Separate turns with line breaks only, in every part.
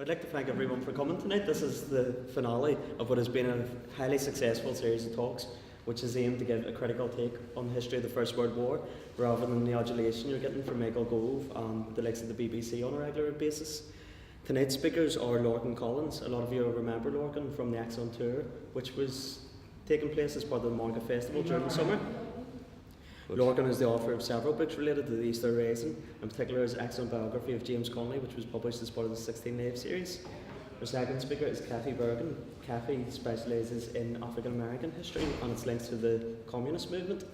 I'd like to thank everyone for coming tonight. This is the finale of what has been a highly successful series of talks, which is aimed to give a critical take on the history of the First World War, rather than the adulation you're getting from Michael Gove and the likes of the BBC on a regular basis. Tonight's speakers are Lorcan Collins. A lot of you will remember Lorcan from the Excellent Tour, which was taking place as part of the Monica Festival during the summer. Lorcan is the author of several books related to the Easter Rising, in particular his excellent biography of James Connolly, which was published as part of the 16 Knave series. Our second speaker is Cathy Bergin. Cathy specialises in African American history and its links to the communist movement.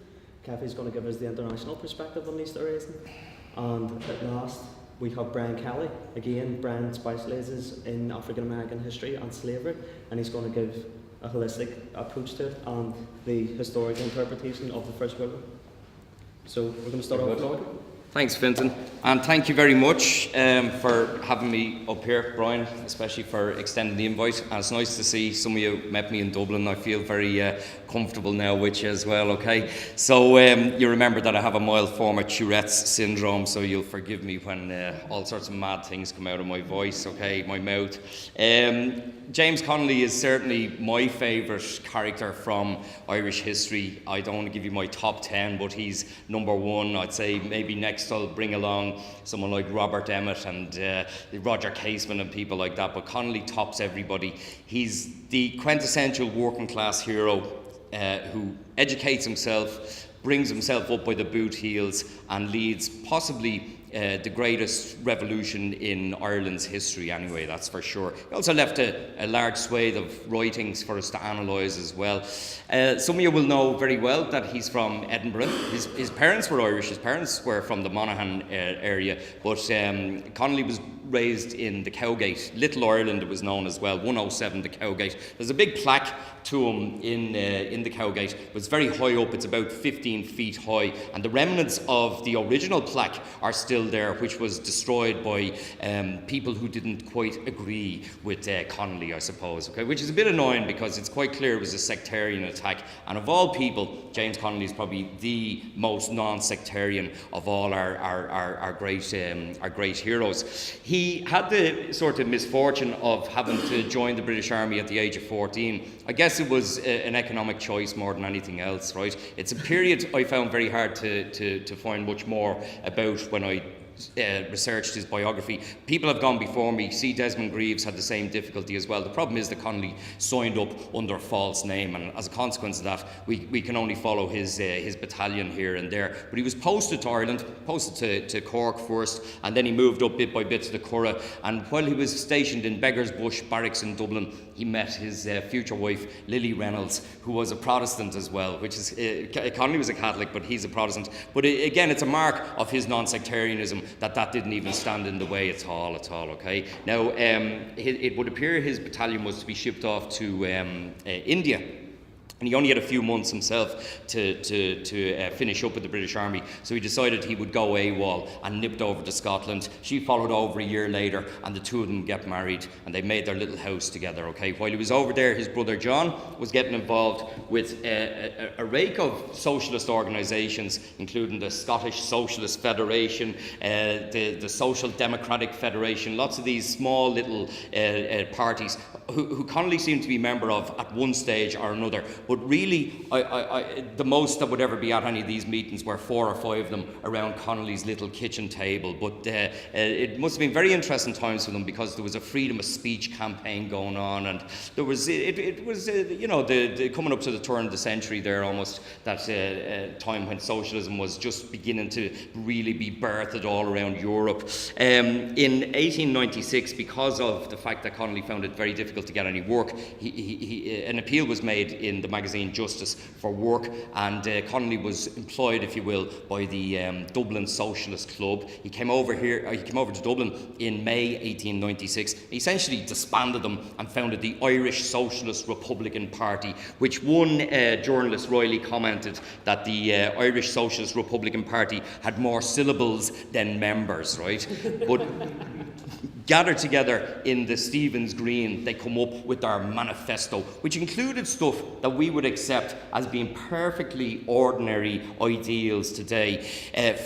Cathy is going to give us the international perspective on the Easter Rising. And at last, we have Brian Kelly. Again, Brian specialises in African American history and slavery, and he's going to give a holistic approach to it and the historical interpretation of the First World War. So we're going to start off with Lorcan.
Thanks, Fintan, and thank you very much for having me up here, Brian, especially for extending the invite. And it's nice to see some of you met me in Dublin. I feel very comfortable now with you as well, okay? So you remember that I have a mild form of Tourette's syndrome, so you'll forgive me when all sorts of mad things come out of my voice, okay, my mouth. James Connolly is certainly my favourite character from Irish history. I don't want to give you my top 10, but he's number one. I'd say maybe next I'll bring along someone like Robert Emmet and Roger Casement and people like that, but Connolly tops everybody. He's the quintessential working class hero who educates himself, brings himself up by the boot heels, and leads possibly the greatest revolution in Ireland's history anyway, that's for sure. He also left a large swathe of writings for us to analyse as well. Some of you will know very well that he's from Edinburgh. His parents were Irish, his parents were from the Monaghan area, but Connolly was raised in the Cowgate, Little Ireland it was known as well, 107 the Cowgate. There's a big plaque to him in the Cowgate. It's very high up, it's about 15 feet high, and the remnants of the original plaque are still there, which was destroyed by people who didn't quite agree with Connolly, I suppose, okay? Which is a bit annoying because it's quite clear it was a sectarian attack, and of all people, James Connolly is probably the most non-sectarian of all our great heroes. He had the sort of misfortune of having to join the British Army at the age of 14. I guess it was an economic choice more than anything else, right? It's a period I found very hard to find much more about when I researched his biography. People have gone before me. C. Desmond Greaves had the same difficulty as well. The problem is that Connolly signed up under a false name, and as a consequence of that, we can only follow his battalion here and there. But he was posted to Ireland, posted to Cork first, and then he moved up bit by bit to the Curragh. And while he was stationed in Beggar's Bush Barracks in Dublin, he met his future wife, Lily Reynolds, who was a Protestant as well, which is, Connolly was a Catholic, but he's a Protestant. But again, it's a mark of his non-sectarianism that didn't even stand in the way at all, okay? Now, it would appear his battalion was to be shipped off to India. And he only had a few months himself to finish up with the British Army, so he decided he would go AWOL and nipped over to Scotland. She followed over a year later, and the two of them get married, and they made their little house together, okay? While he was over there, his brother John was getting involved with a rake of socialist organisations, including the Scottish Socialist Federation, the Social Democratic Federation, lots of these small little parties who Connolly seemed to be a member of at one stage or another. But really, the most that would ever be at any of these meetings were 4 or 5 of them around Connolly's little kitchen table. But it must have been very interesting times for them, because there was a freedom of speech campaign going on, and there was it was the coming up to the turn of the century there, almost that time when socialism was just beginning to really be birthed all around Europe. In 1896, because of the fact that Connolly found it very difficult to get any work, an appeal was made in the magazine Justice for work, and Connolly was employed, if you will, by the Dublin Socialist Club. He came over to Dublin in May 1896. He essentially disbanded them and founded the Irish Socialist Republican Party, which one journalist royally commented that the Irish Socialist Republican Party had more syllables than members, right? But gathered together in the Stephen's Green, they come up with our manifesto, which included stuff that we would accept as being perfectly ordinary ideals today.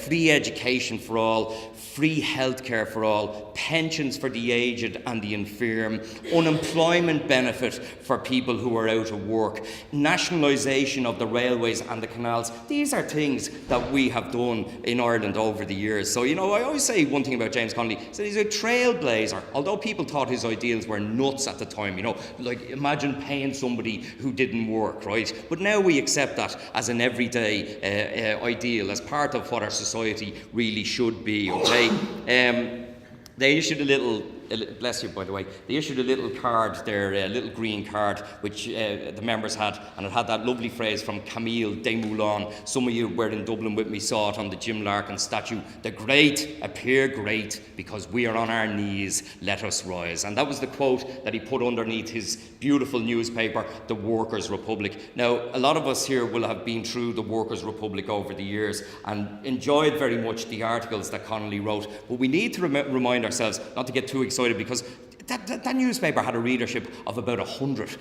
Free education for all, free healthcare for all, pensions for the aged and the infirm, unemployment benefit for people who are out of work, nationalisation of the railways and the canals. These are things that we have done in Ireland over the years. So, I always say one thing about James Connolly, so he's a trailblazer. Although people thought his ideals were nuts at the time, like imagine paying somebody who didn't work, right? But now we accept that as an everyday ideal, as part of what our society really should be, okay? They issued a little, bless you by the way, they issued a little card there, a little green card, which the members had, and it had that lovely phrase from Camille Desmoulins. Some of you were in Dublin with me, saw it on the Jim Larkin statue. The great appear great because we are on our knees, let us rise. And that was the quote that he put underneath his beautiful newspaper, The Workers' Republic. Now, a lot of us here will have been through The Workers' Republic over the years and enjoyed very much the articles that Connolly wrote, but we need to remind ourselves not to get too excited, because that newspaper had a readership of about 100.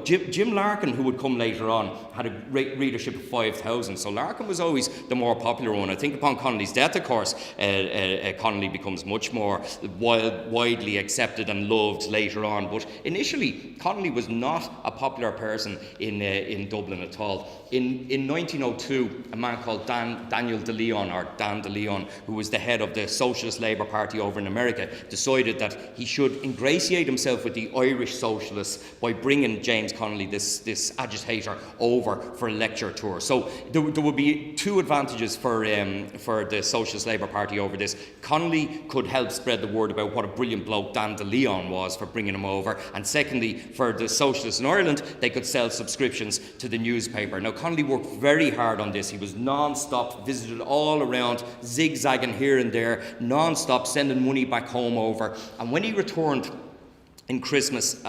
Jim Larkin, who would come later on, had a readership of 5,000. So Larkin was always the more popular one. I think upon Connolly's death, of course, Connolly becomes much more widely accepted and loved later on. But initially, Connolly was not a popular person in Dublin at all. In 1902, a man called Daniel de Leon, or Dan de Leon, who was the head of the Socialist Labour Party over in America, decided that he should ingratiate himself with the Irish socialists by bringing James Connolly, this agitator, over for a lecture tour. So there would be two advantages for the Socialist Labour Party over this. Connolly could help spread the word about what a brilliant bloke Dan de Leon was for bringing him over, and secondly, for the socialists in Ireland, they could sell subscriptions to the newspaper. Now, Connolly worked very hard on this. He was non-stop, visited all around, zigzagging here and there, non-stop, sending money back home over. And when he returned in Christmas,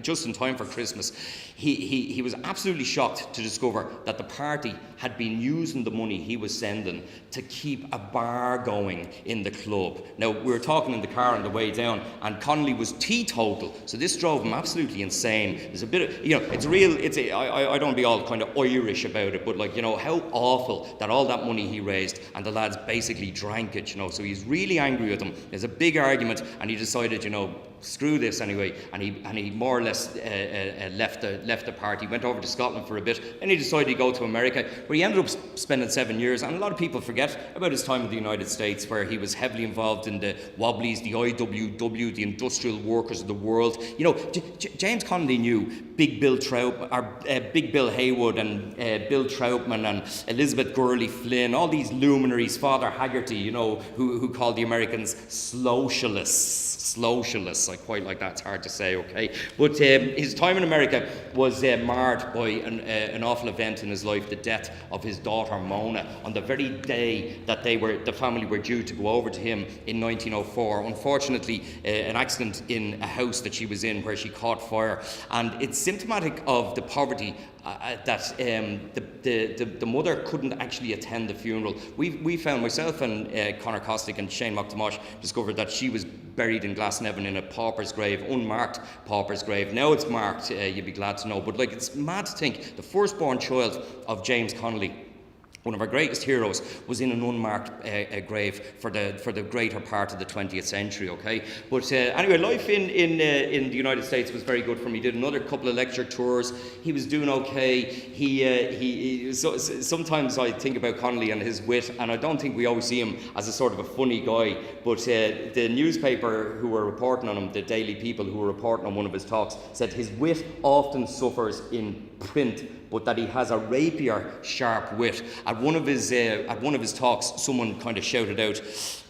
just in time for Christmas, he was absolutely shocked to discover that the party had been using the money he was sending to keep a bar going in the club. Now, we were talking in the car on the way down, and Connolly was teetotal, so this drove him absolutely insane. There's a bit of, I don't want to be all kind of Irish about it, but how awful that all that money he raised and the lads basically drank it, so he's really angry with them. There's a big argument, and he decided, screw this anyway, and he more or less left the party, went over to Scotland for a bit, then he decided to go to America, where he ended up spending 7 years. And a lot of people forget about his time in the United States, where he was heavily involved in the Wobblies, the IWW, the Industrial Workers of the World. James Connolly knew Big Bill Haywood and Bill Troutman and Elizabeth Gurley Flynn, all these luminaries, Father Haggerty, who called the Americans slowcialists. I quite like that, it's hard to say, okay? But his time in America was marred by an awful event in his life, the death of his daughter Mona, on the very day that the family were due to go over to him in 1904. Unfortunately, an accident in a house that she was in where she caught fire, and it's symptomatic of the poverty that the mother couldn't actually attend the funeral. We found, myself and Conor Costick and Shane McTomash discovered that she was buried in Glasnevin in a pauper's grave, unmarked pauper's grave. Now it's marked, you'd be glad to know, but it's mad to think the firstborn child of James Connolly, one of our greatest heroes, was in an unmarked grave for the greater part of the 20th century, okay? But anyway, life in the United States was very good for him. He did another couple of lecture tours. He was doing okay. Sometimes I think about Connolly and his wit, and I don't think we always see him as a sort of a funny guy, but the newspaper who were reporting on him, the Daily People who were reporting on one of his talks, said his wit often suffers in print, but that he has a rapier, sharp wit. At one of his talks, someone kind of shouted out,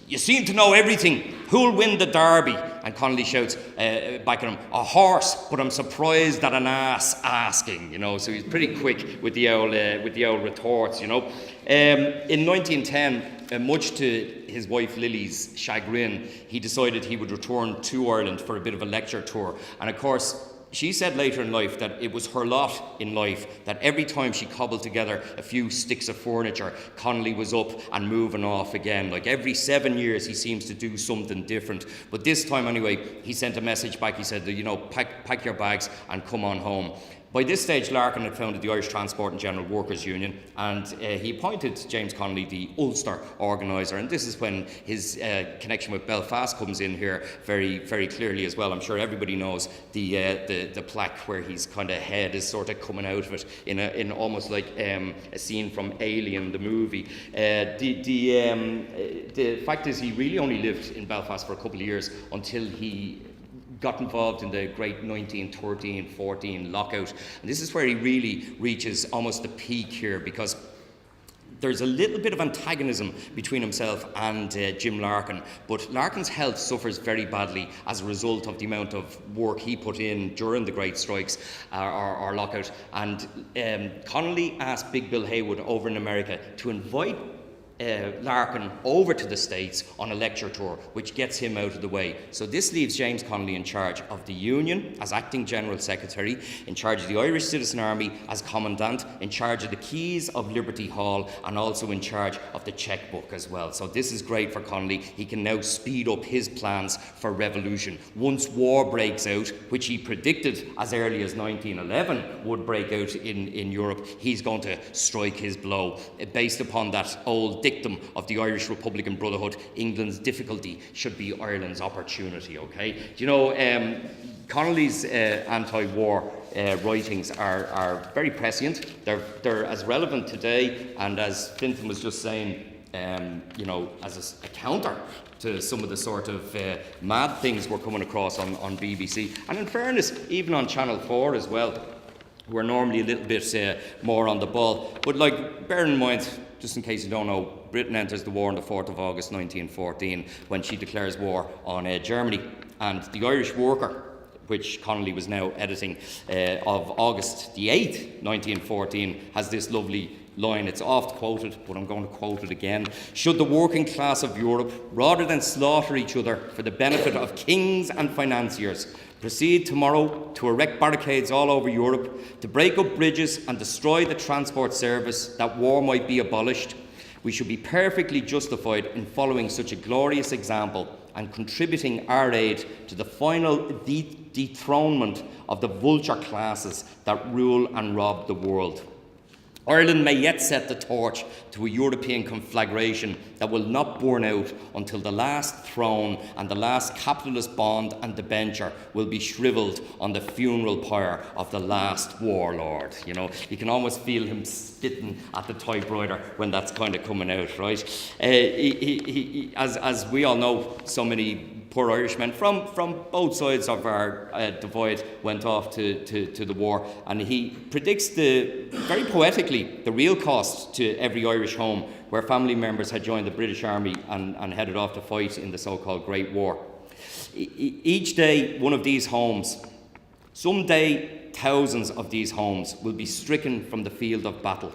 "You seem to know everything. Who'll win the derby?" And Connolly shouts back at him, "A horse, but I'm surprised at an ass asking." So he's pretty quick with the old retorts. In 1910, much to his wife Lily's chagrin, he decided he would return to Ireland for a bit of a lecture tour. And of course, she said later in life that it was her lot in life that every time she cobbled together a few sticks of furniture, Connolly was up and moving off again. Like every 7 years he seems to do something different. But this time anyway, he sent a message back. He said, pack your bags and come on home. By this stage, Lorcan had founded the Irish Transport and General Workers Union, and he appointed James Connolly the Ulster organiser. And this is when his connection with Belfast comes in here very, very clearly as well. I'm sure everybody knows the plaque where his kind of head is sort of coming out of it in almost like a scene from Alien, the movie. The fact is, he really only lived in Belfast for a couple of years until he got involved in the great 1913-14 lockout. And this is where he really reaches almost the peak here, because there's a little bit of antagonism between himself and Jim Lorcan, but Larkin's health suffers very badly as a result of the amount of work he put in during the great strikes or lockout. And Connolly asked Big Bill Haywood over in America to invite Lorcan over to the States on a lecture tour, which gets him out of the way. So this leaves James Connolly in charge of the Union as acting General Secretary, in charge of the Irish Citizen Army as Commandant, in charge of the keys of Liberty Hall, and also in charge of the chequebook as well. So this is great for Connolly. He can now speed up his plans for revolution. Once war breaks out, which he predicted as early as 1911 would break out in Europe, he's going to strike his blow based upon that old dictum of the Irish Republican Brotherhood: England's difficulty should be Ireland's opportunity. Okay, do you know, Connolly's anti-war writings are very prescient. They're as relevant today, and as Fintan was just saying, as a counter to some of the sort of mad things we're coming across on BBC, and in fairness, even on Channel 4 as well. We're normally a little bit more on the ball. But bear in mind, just in case you don't know, Britain enters the war on the 4th of August 1914 when she declares war on Germany. And the Irish Worker, which Connolly was now editing, of August the 8th, 1914, has this lovely line. It's oft quoted, but I'm going to quote it again. "Should the working class of Europe, rather than slaughter each other for the benefit of kings and financiers, proceed tomorrow to erect barricades all over Europe, to break up bridges and destroy the transport service that war might be abolished, we should be perfectly justified in following such a glorious example and contributing our aid to the final dethronement of the vulture classes that rule and rob the world. Ireland may yet set the torch to a European conflagration that will not burn out until the last throne and the last capitalist bond and debenture will be shrivelled on the funeral pyre of the last warlord." You know, you can almost feel him spitting at the typewriter when that's kind of coming out, right? As we all know, so many poor Irishmen from both sides of our divide went off to the war, and he predicts very poetically the real cost to every Irish home where family members had joined the British Army and headed off to fight in the so-called Great War. Each day, one of these homes, someday thousands of these homes, will be stricken from the field of battle,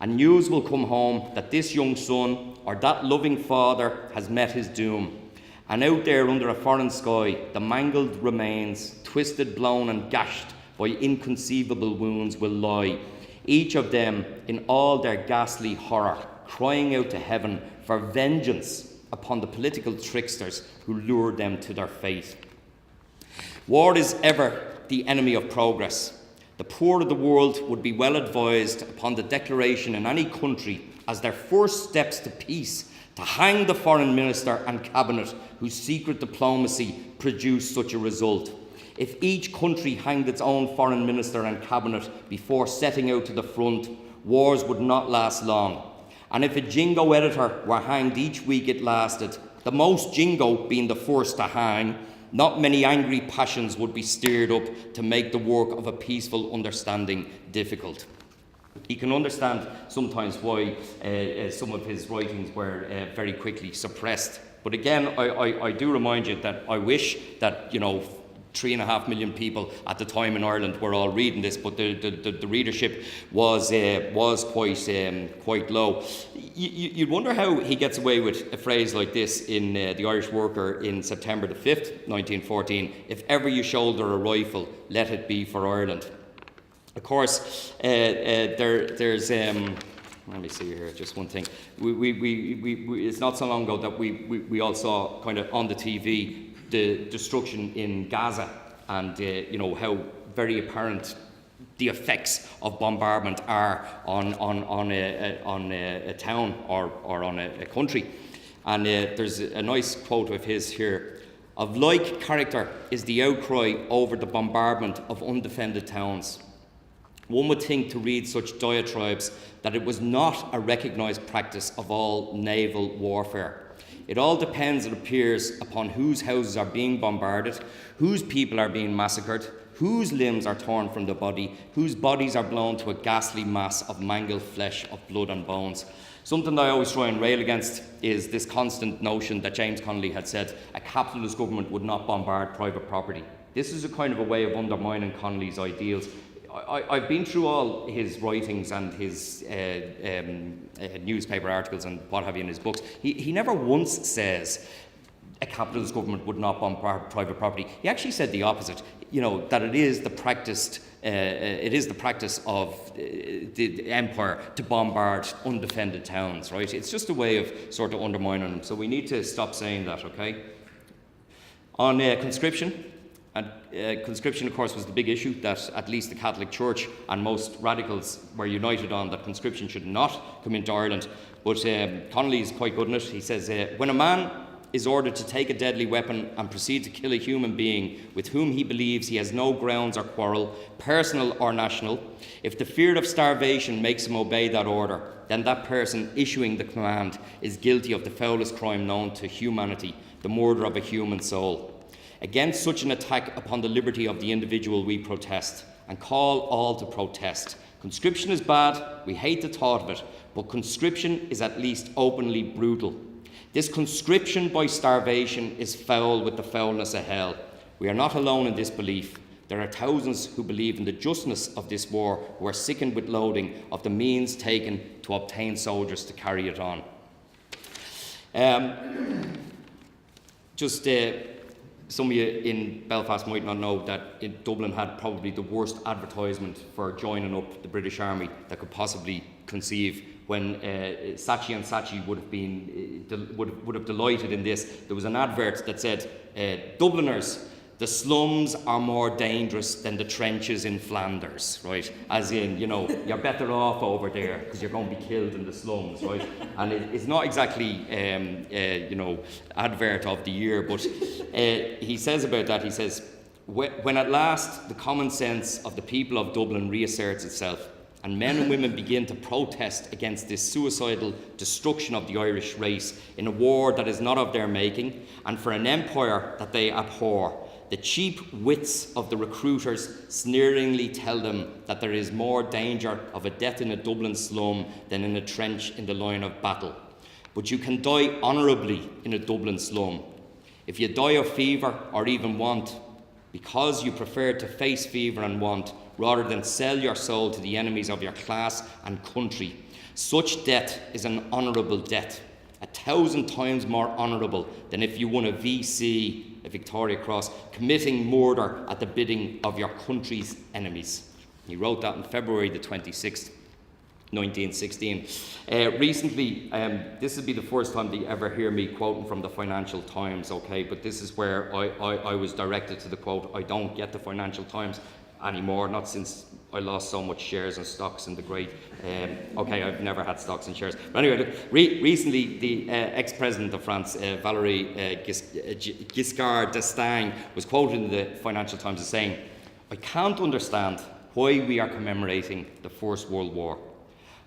and news will come home that this young son or that loving father has met his doom. And out there under a foreign sky, the mangled remains, twisted, blown and gashed by inconceivable wounds, will lie, each of them in all their ghastly horror, crying out to heaven for vengeance upon the political tricksters who lured them to their fate. War is ever the enemy of progress. The poor of the world would be well advised upon the declaration in any country as their first steps to peace to hang the foreign minister and cabinet whose secret diplomacy produced such a result. If each country hanged its own foreign minister and cabinet before setting out to the front, wars would not last long. And if a jingo editor were hanged each week it lasted, the most jingo being the first to hang, not many angry passions would be stirred up to make the work of a peaceful understanding difficult. He can understand sometimes why some of his writings were very quickly suppressed. But again, I do remind you that I wish that, 3.5 million people at the time in Ireland were all reading this, but the readership was quite low. You'd wonder how he gets away with a phrase like this in the Irish Worker in September the 5th, 1914, "If ever you shoulder a rifle, let it be for Ireland." Of course, there's... let me see here, just one thing. It's not so long ago that we all saw kind of on the TV the destruction in Gaza, and you know how very apparent the effects of bombardment are on a town or on a country. And there's a nice quote of his here: "Of like character is the outcry over the bombardment of undefended towns. One would think to read such diatribes that it was not a recognised practice of all naval warfare. It all depends, it appears, upon whose houses are being bombarded, whose people are being massacred, whose limbs are torn from the body, whose bodies are blown to a ghastly mass of mangled flesh, of blood and bones." Something that I always try and rail against is this constant notion that James Connolly had said a capitalist government would not bombard private property. This is a kind of a way of undermining Connolly's ideals. I've been through all his writings and his newspaper articles and what have you in his books. He never once says a capitalist government would not bombard private property. He actually said the opposite. You know, that it is the practice of the empire to bombard undefended towns. Right? It's just a way of sort of undermining them. So we need to stop saying that. Okay. On conscription. And conscription, of course, was the big issue that at least the Catholic Church and most radicals were united on, that conscription should not come into Ireland. But Connolly is quite good in it. He says, "When a man is ordered to take a deadly weapon and proceed to kill a human being with whom he believes he has no grounds or quarrel, personal or national, if the fear of starvation makes him obey that order, then that person issuing the command is guilty of the foulest crime known to humanity, the murder of a human soul. Against such an attack upon the liberty of the individual we protest, and call all to protest. Conscription is bad, we hate the thought of it, but conscription is at least openly brutal. This conscription by starvation is foul with the foulness of hell. We are not alone in this belief. There are thousands who believe in the justness of this war, who are sickened with loathing of the means taken to obtain soldiers to carry it on." Some of you in Belfast might not know that Dublin had probably the worst advertisement for joining up the British Army that could possibly conceive. When Saatchi and Saatchi would have delighted in this, there was an advert that said, "Dubliners, the slums are more dangerous than the trenches in Flanders," right? As in, you know, you're better off over there because you're going to be killed in the slums, right? And it's not exactly, advert of the year, but he says about that, he says, "When at last the common sense of the people of Dublin reasserts itself, and men and women begin to protest against this suicidal destruction of the Irish race in a war that is not of their making, and for an empire that they abhor, the cheap wits of the recruiters sneeringly tell them that there is more danger of a death in a Dublin slum than in a trench in the line of battle. But you can die honourably in a Dublin slum. If you die of fever or even want, because you prefer to face fever and want rather than sell your soul to the enemies of your class and country, such death is an honourable death, 1,000 times more honourable than if you won a VC, a Victoria Cross, committing murder at the bidding of your country's enemies." He wrote that on February the 26th, 1916. Recently, this will be the first time that you ever hear me quoting from the Financial Times, okay, but this is where I was directed to the quote. I don't get the Financial Times anymore, not since I lost so much shares and stocks in the great... I've never had stocks and shares. But anyway, recently the ex-president of France, Valéry Giscard d'Estaing, was quoted in the Financial Times as saying, "I can't understand why we are commemorating the First World War.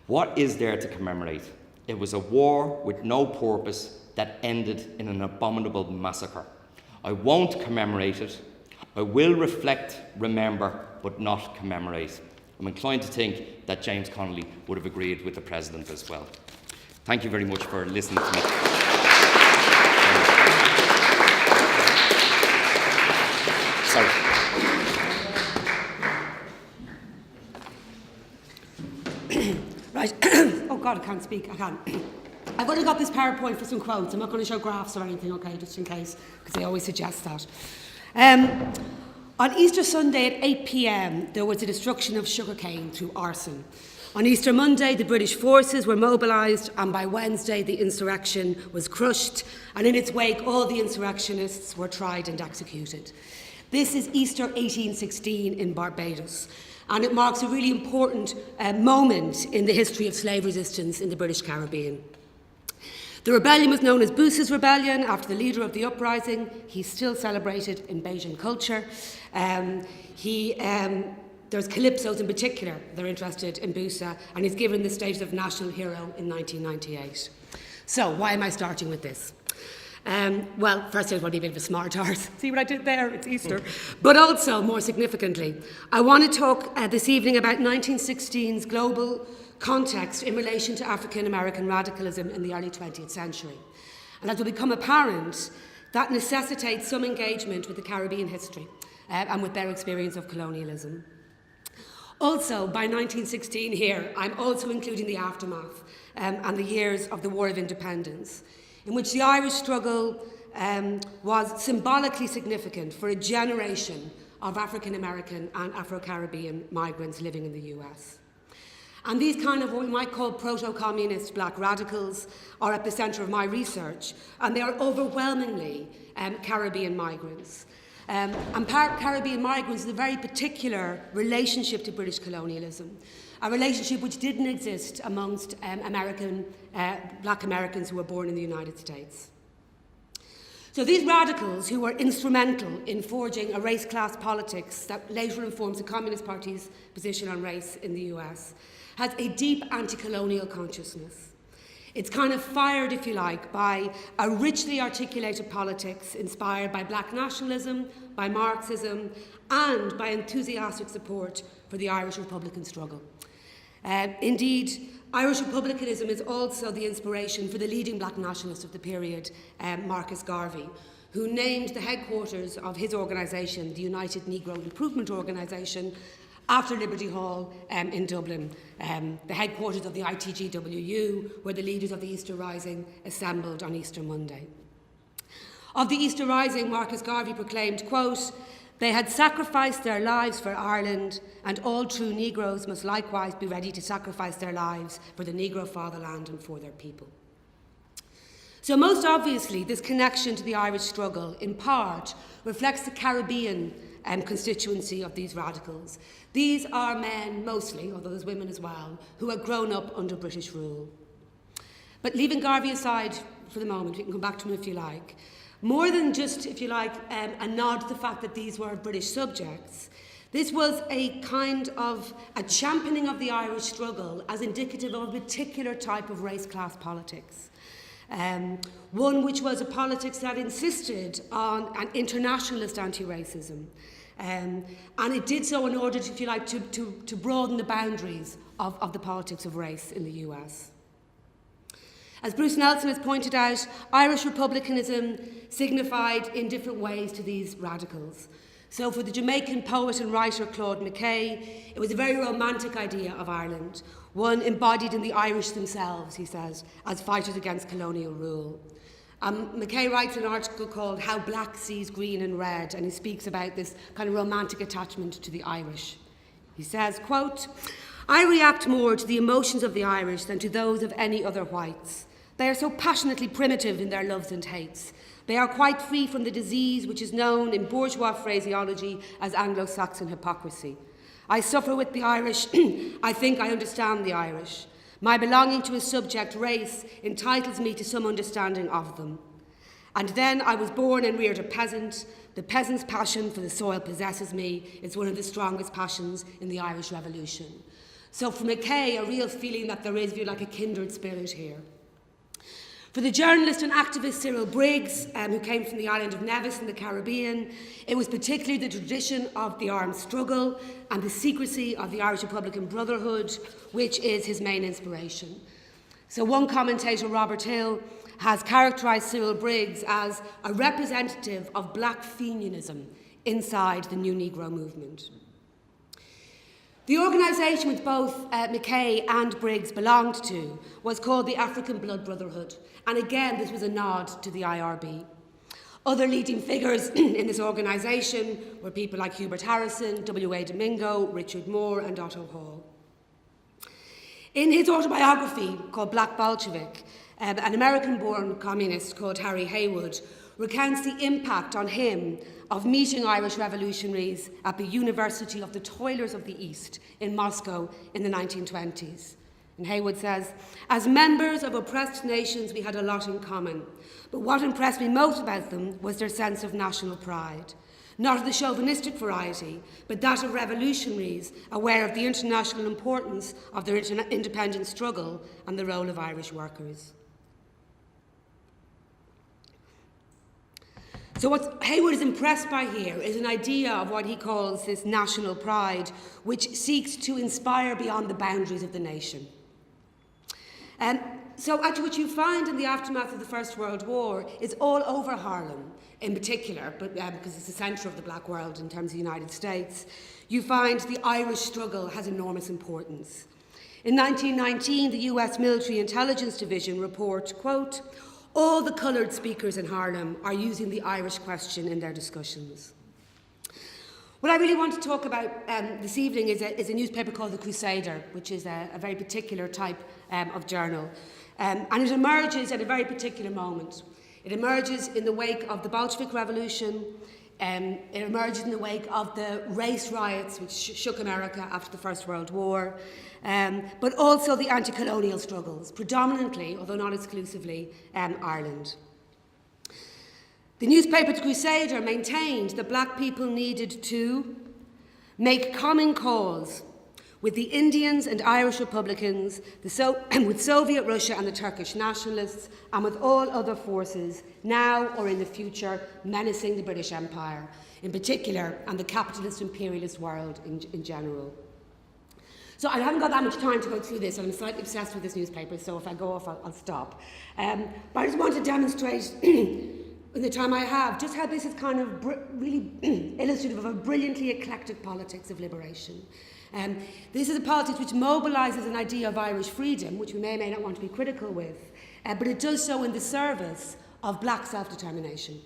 What is there to commemorate? It was a war with no purpose that ended in an abominable massacre. I won't commemorate it. I will reflect, remember, but not commemorate." I'm inclined to think that James Connolly would have agreed with the President as well. Thank you very much for listening to me. Sorry.
can't speak? I can. I've only got this PowerPoint for some quotes. I'm not going to show graphs or anything, okay, just in case, because they always suggest that. On Easter Sunday at 8 p.m, there was a destruction of sugarcane through arson. On Easter Monday, the British forces were mobilised, and by Wednesday, the insurrection was crushed, and in its wake, all the insurrectionists were tried and executed. This is Easter 1816 in Barbados, and it marks a really important moment in the history of slave resistance in the British Caribbean. The rebellion was known as Boos's Rebellion, after the leader of the uprising. He's still celebrated in Belgian culture. There's calypsos in particular, they're interested in Boosa, and he's given the status of national hero in 1998. So, why am I starting with this? Well, first I want to be a bit of a smart arse. See what I did there? It's Easter. But also, more significantly, I want to talk this evening about 1916's global context in relation to African American radicalism in the early 20th century. And as will become apparent, that necessitates some engagement with the Caribbean history and with their experience of colonialism. Also, by 1916 here, I'm also including the aftermath and the years of the War of Independence, in which the Irish struggle was symbolically significant for a generation of African American and Afro-Caribbean migrants living in the US. And these kind of what we might call proto-communist black radicals are at the centre of my research, and they are overwhelmingly Caribbean migrants. And Caribbean migrants is a very particular relationship to British colonialism, a relationship which didn't exist amongst black Americans who were born in the United States. So these radicals, who were instrumental in forging a race-class politics that later informs the Communist Party's position on race in the US, has a deep anti-colonial consciousness. It's kind of fired, if you like, by a richly articulated politics inspired by black nationalism, by Marxism, and by enthusiastic support for the Irish Republican struggle. Indeed, Irish Republicanism is also the inspiration for the leading black nationalist of the period, Marcus Garvey, who named the headquarters of his organisation, the United Negro Improvement Organisation, after Liberty Hall in Dublin, the headquarters of the ITGWU, where the leaders of the Easter Rising assembled on Easter Monday. Of the Easter Rising, Marcus Garvey proclaimed, quote, "They had sacrificed their lives for Ireland, and all true Negroes must likewise be ready to sacrifice their lives for the Negro fatherland and for their people." So most obviously, this connection to the Irish struggle, in part, reflects the Caribbean constituency of these radicals. These are men, mostly, although there's women as well, who had grown up under British rule. But leaving Garvey aside for the moment, we can come back to him if you like, more than just, if you like, a nod to the fact that these were British subjects, this was a kind of a championing of the Irish struggle as indicative of a particular type of race-class politics. One which was a politics that insisted on an internationalist anti-racism. And it did so in order, if you like, to broaden the boundaries of the politics of race in the US. As Bruce Nelson has pointed out, Irish republicanism signified in different ways to these radicals. So for the Jamaican poet and writer Claude McKay, it was a very romantic idea of Ireland, one embodied in the Irish themselves, he says, as fighters against colonial rule. McKay writes an article called How Black Sees Green and Red, and he speaks about this kind of romantic attachment to the Irish. He says, quote, "I react more to the emotions of the Irish than to those of any other whites. They are so passionately primitive in their loves and hates. They are quite free from the disease which is known in bourgeois phraseology as Anglo-Saxon hypocrisy. I suffer with the Irish. I think I understand the Irish. My belonging to a subject race entitles me to some understanding of them. And then I was born and reared a peasant. The peasant's passion for the soil possesses me. It's one of the strongest passions in the Irish Revolution." So for McKay, a real feeling that there is, if you like, a kindred spirit here. For the journalist and activist Cyril Briggs, who came from the island of Nevis in the Caribbean, it was particularly the tradition of the armed struggle and the secrecy of the Irish Republican Brotherhood, which is his main inspiration. So one commentator, Robert Hill, has characterised Cyril Briggs as a representative of black Fenianism inside the New Negro movement. The organisation which both Mackay and Briggs belonged to was called the African Blood Brotherhood, and again this was a nod to the IRB. Other leading figures in this organisation were people like Hubert Harrison, W.A. Domingo, Richard Moore and Otto Hall. In his autobiography called Black Bolshevik, an American-born communist called Harry Haywood recounts the impact on him of meeting Irish revolutionaries at the University of the Toilers of the East in Moscow in the 1920s. And Haywood says, "As members of oppressed nations, we had a lot in common. But what impressed me most about them was their sense of national pride. Not of the chauvinistic variety, but that of revolutionaries aware of the international importance of their independent struggle and the role of Irish workers." So what Haywood is impressed by here is an idea of what he calls this national pride, which seeks to inspire beyond the boundaries of the nation. So actually what you find in the aftermath of the First World War is all over Harlem in particular, but because it's the centre of the black world in terms of the United States, you find the Irish struggle has enormous importance. In 1919, the US Military Intelligence Division report, quote, "All the coloured speakers in Harlem are using the Irish question in their discussions." What I really want to talk about this evening is a newspaper called The Crusader, which is a very particular type of journal. And it emerges at a very particular moment. It emerges in the wake of the Bolshevik Revolution. It emerges in the wake of the race riots which shook America after the First World War, but also the anti-colonial struggles, predominantly, although not exclusively, Ireland. The newspaper The Crusader maintained that black people needed to make common cause with the Indians and Irish Republicans, with Soviet Russia and the Turkish nationalists, and with all other forces now or in the future menacing the British Empire in particular and the capitalist imperialist world in general. So I haven't got that much time to go through this, and I'm slightly obsessed with this newspaper, so if I go off, I'll stop. But I just want to demonstrate in the time I have just how this is kind of really illustrative of a brilliantly eclectic politics of liberation. This is a politics which mobilises an idea of Irish freedom, which we may or may not want to be critical with, but it does so in the service of black self-determination.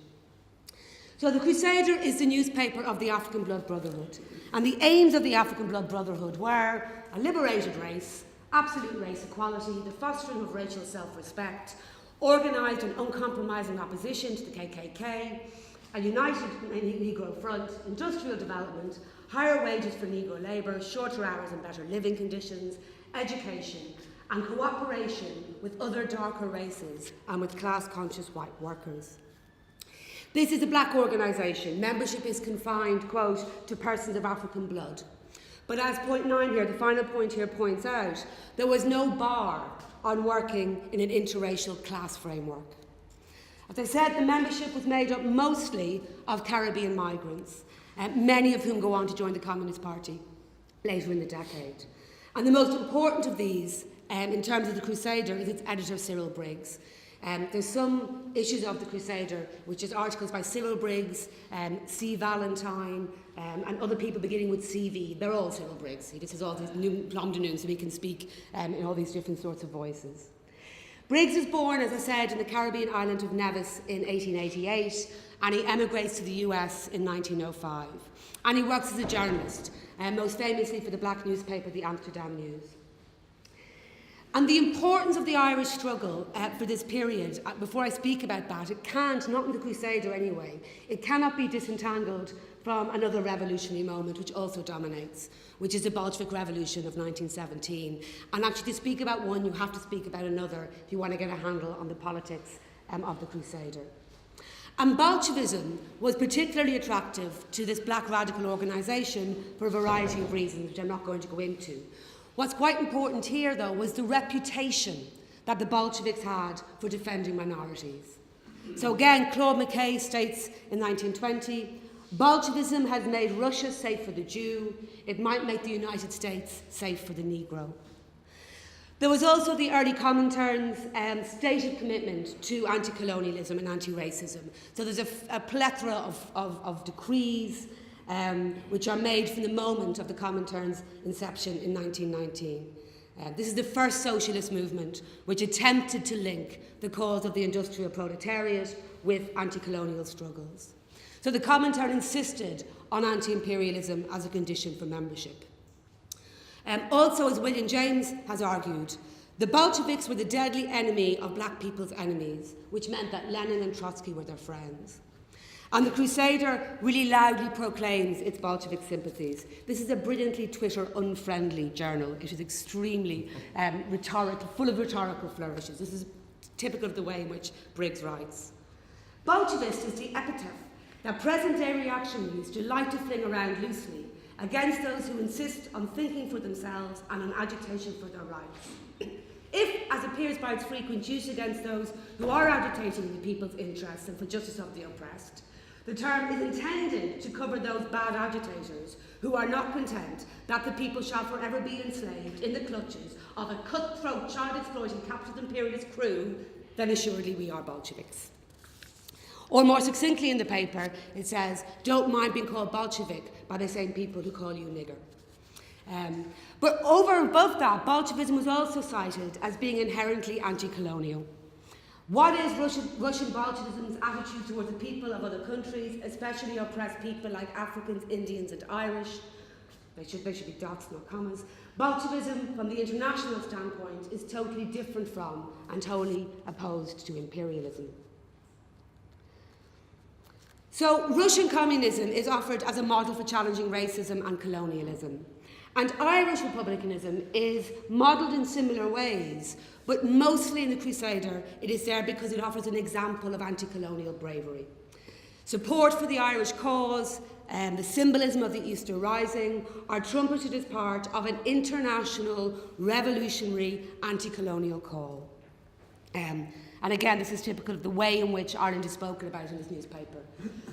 So The Crusader is the newspaper of the African Blood Brotherhood, and the aims of the African Blood Brotherhood were a liberated race, absolute race equality, the fostering of racial self-respect, organised and uncompromising opposition to the KKK, a united Negro front, industrial development, higher wages for Negro labour, shorter hours and better living conditions, education, and cooperation with other darker races and with class-conscious white workers. This is a black organisation. Membership is confined, quote, to persons of African blood. But as point 9 here, the final point here points out, there was no bar on working in an interracial class framework. As I said, the membership was made up mostly of Caribbean migrants, many of whom go on to join the Communist Party later in the decade. And the most important of these, in terms of The Crusader, is its editor, Cyril Briggs. There's some issues of The Crusader, which is articles by Cyril Briggs, C. Valentine, and other people beginning with CV. They're all Cyril Briggs. He just has all these nom de nom, so he can speak in all these different sorts of voices. Briggs was born, as I said, in the Caribbean island of Nevis in 1888, and he emigrates to the US in 1905. And he works as a journalist, most famously for the black newspaper, the Amsterdam News. And the importance of the Irish struggle for this period, before I speak about that, it can't, not in The Crusader anyway, it cannot be disentangled from another revolutionary moment which also dominates, which is the Bolshevik Revolution of 1917. And actually to speak about one, you have to speak about another if you want to get a handle on the politics of The Crusader. And Bolshevism was particularly attractive to this black radical organisation for a variety of reasons, which I'm not going to go into. What's quite important here, though, was the reputation that the Bolsheviks had for defending minorities. So again, Claude McKay states in 1920, Bolshevism has made Russia safe for the Jew. It might make the United States safe for the Negro. There was also the early Comintern's stated commitment to anti-colonialism and anti-racism. So there's a plethora of decrees which are made from the moment of the Comintern's inception in 1919. This is the first socialist movement which attempted to link the cause of the industrial proletariat with anti-colonial struggles. So the Comintern insisted on anti-imperialism as a condition for membership. Also, as William James has argued, the Bolsheviks were the deadly enemy of black people's enemies, which meant that Lenin and Trotsky were their friends. And the Crusader really loudly proclaims its Bolshevik sympathies. This is a brilliantly Twitter-unfriendly journal. It is extremely full of rhetorical flourishes. This is typical of the way in which Briggs writes. Bolshevist is the epithet that present-day reactionaries delight to fling around loosely against those who insist on thinking for themselves and on agitation for their rights. If, as appears by its frequent use against those who are agitating in the people's interests and for justice of the oppressed, the term is intended to cover those bad agitators who are not content that the people shall forever be enslaved in the clutches of a cutthroat, child-exploiting, capitalist imperialist crew, then assuredly we are Bolsheviks. Or more succinctly in the paper, it says, don't mind being called Bolshevik by the same people who call you nigger. But over and above that, Bolshevism was also cited as being inherently anti-colonial. What is Russian Bolshevism's attitude towards the people of other countries, especially oppressed people like Africans, Indians and Irish? They should be dots, not commas. Bolshevism, from the international standpoint, is totally different from and wholly opposed to imperialism. So Russian communism is offered as a model for challenging racism and colonialism. And Irish republicanism is modelled in similar ways, but mostly in the Crusader, it is there because it offers an example of anti-colonial bravery. Support for the Irish cause and the symbolism of the Easter Rising are trumpeted as part of an international revolutionary anti-colonial call. And again, this is typical of the way in which Ireland is spoken about in this newspaper.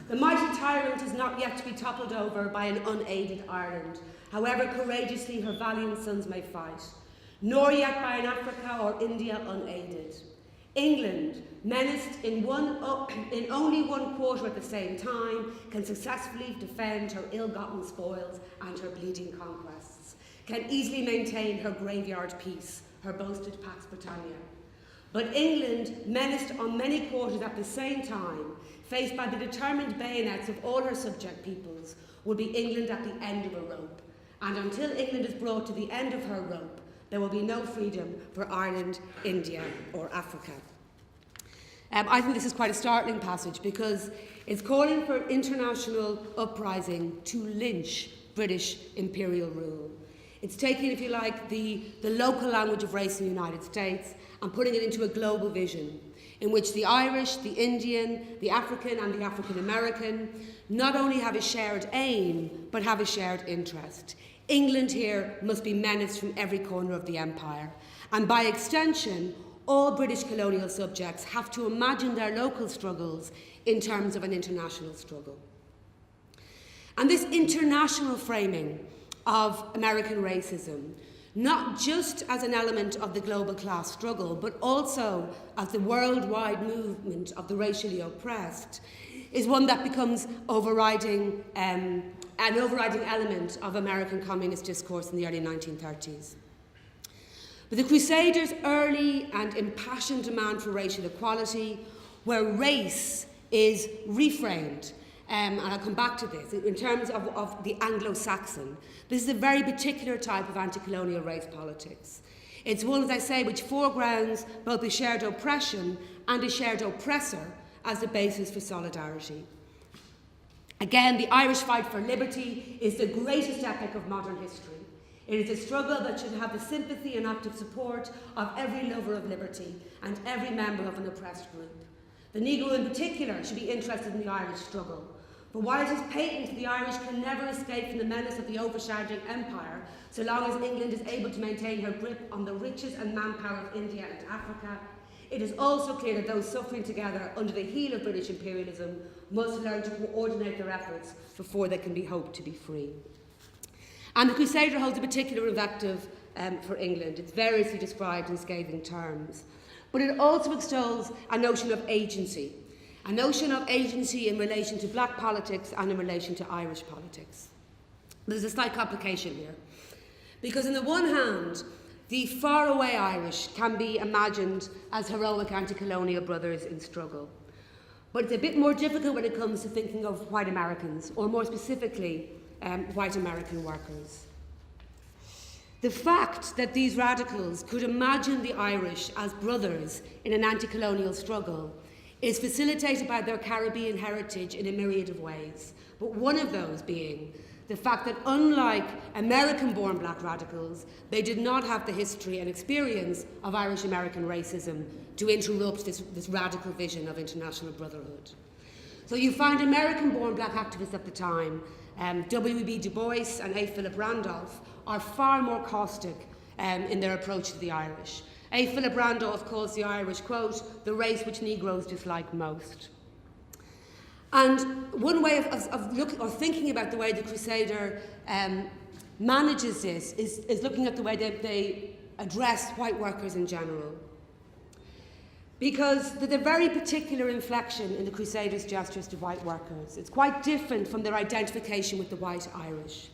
The mighty tyrant is not yet to be toppled over by an unaided Ireland, however courageously her valiant sons may fight, nor yet by an Africa or India unaided. England, menaced in only one quarter at the same time, can successfully defend her ill-gotten spoils and her bleeding conquests, can easily maintain her graveyard peace, her boasted Pax Britannia. But England, menaced on many quarters at the same time, faced by the determined bayonets of all her subject peoples, will be England at the end of a rope. And until England is brought to the end of her rope, there will be no freedom for Ireland, India, or Africa. I think this is quite a startling passage because it's calling for international uprising to lynch British imperial rule. It's taking, if you like, the local language of race in the United States and putting it into a global vision in which the Irish, the Indian, the African and the African American not only have a shared aim, but have a shared interest. England here must be menaced from every corner of the empire. And by extension, all British colonial subjects have to imagine their local struggles in terms of an international struggle. And this international framing of American racism, not just as an element of the global class struggle, but also as the worldwide movement of the racially oppressed, is one that becomes an overriding element of American communist discourse in the early 1930s. But the Crusaders' early and impassioned demand for racial equality, where race is reframed, and I'll come back to this, in terms of the Anglo-Saxon. This is a very particular type of anti-colonial race politics. It's one, as I say, which foregrounds both a shared oppression and a shared oppressor as the basis for solidarity. Again, the Irish fight for liberty is the greatest epic of modern history. It is a struggle that should have the sympathy and active support of every lover of liberty and every member of an oppressed group. The Negro in particular should be interested in the Irish struggle. But while it is patent the Irish can never escape from the menace of the overshadowing empire, so long as England is able to maintain her grip on the riches and manpower of India and Africa, it is also clear that those suffering together under the heel of British imperialism must learn to coordinate their efforts before they can be hoped to be free. And the Crusader holds a particular invective for England. It's variously described in scathing terms. But it also extols a notion of agency. a notion of agency in relation to black politics and in relation to Irish politics. There's a slight complication here, because on the one hand, the faraway Irish can be imagined as heroic anti-colonial brothers in struggle. But it's a bit more difficult when it comes to thinking of white Americans, or more specifically, white American workers. The fact that these radicals could imagine the Irish as brothers in an anti-colonial struggle is facilitated by their Caribbean heritage in a myriad of ways, but one of those being the fact that unlike American-born black radicals, they did not have the history and experience of Irish-American racism to interrupt this radical vision of international brotherhood. So you find American-born black activists at the time, W.E.B. Du Bois and A. Philip Randolph, are far more caustic in their approach to the Irish. A. Philip Randolph calls the Irish, quote, the race which Negroes dislike most. And one way of looking or thinking about the way the Crusader manages this is looking at the way they address white workers in general. Because there's a very particular inflection in the Crusaders' gestures to white workers. It's quite different from their identification with the white Irish.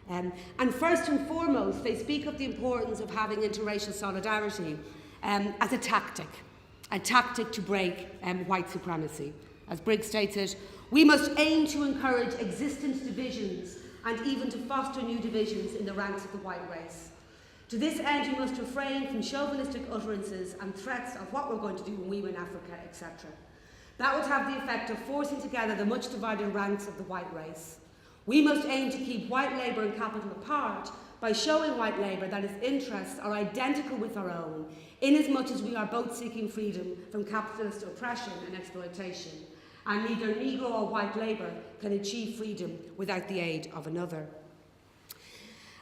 And first and foremost, they speak of the importance of having interracial solidarity as a tactic to break white supremacy. As Briggs states it, we must aim to encourage existent divisions and even to foster new divisions in the ranks of the white race. To this end, we must refrain from chauvinistic utterances and threats of what we're going to do when we win Africa, etc. That would have the effect of forcing together the much divided ranks of the white race. We must aim to keep white labour and capital apart by showing white labour that its interests are identical with our own, inasmuch as we are both seeking freedom from capitalist oppression and exploitation, and neither Negro or white labour can achieve freedom without the aid of another.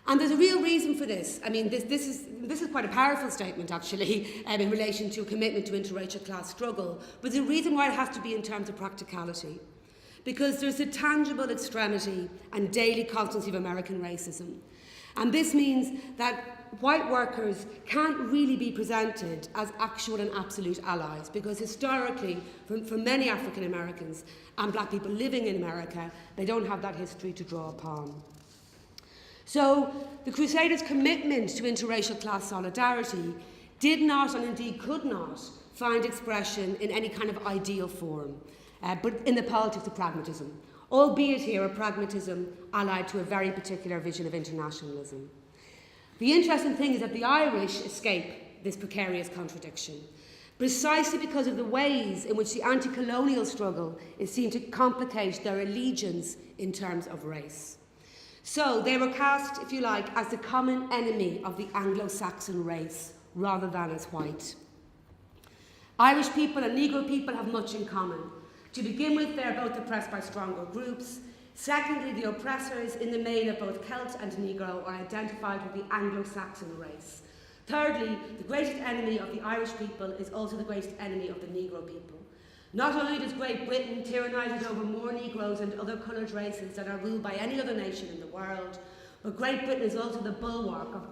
And there's a real reason for this. I mean, this is quite a powerful statement, actually, in relation to a commitment to interracial class struggle, but the reason why it has to be in terms of practicality. Because there's a tangible extremity and daily constancy of American racism. And this means that white workers can't really be presented as actual and absolute allies, because historically, for many African Americans and black people living in America, they don't have that history to draw upon. So the Crusaders' commitment to interracial class solidarity did not, and indeed could not, find expression in any kind of ideal form, but in the politics of pragmatism, albeit here a pragmatism allied to a very particular vision of internationalism. The interesting thing is that the Irish escape this precarious contradiction, precisely because of the ways in which the anti-colonial struggle is seen to complicate their allegiance in terms of race. So they were cast, if you like, as the common enemy of the Anglo-Saxon race, rather than as white. Irish people and Negro people have much in common. To begin with, they are both oppressed by stronger groups. Secondly, the oppressors in the main of both Celt and Negro are identified with the Anglo-Saxon race. Thirdly, the greatest enemy of the Irish people is also the greatest enemy of the Negro people. Not only does Great Britain tyrannise over more Negroes and other coloured races than are ruled by any other nation in the world, but Great Britain is also the bulwark of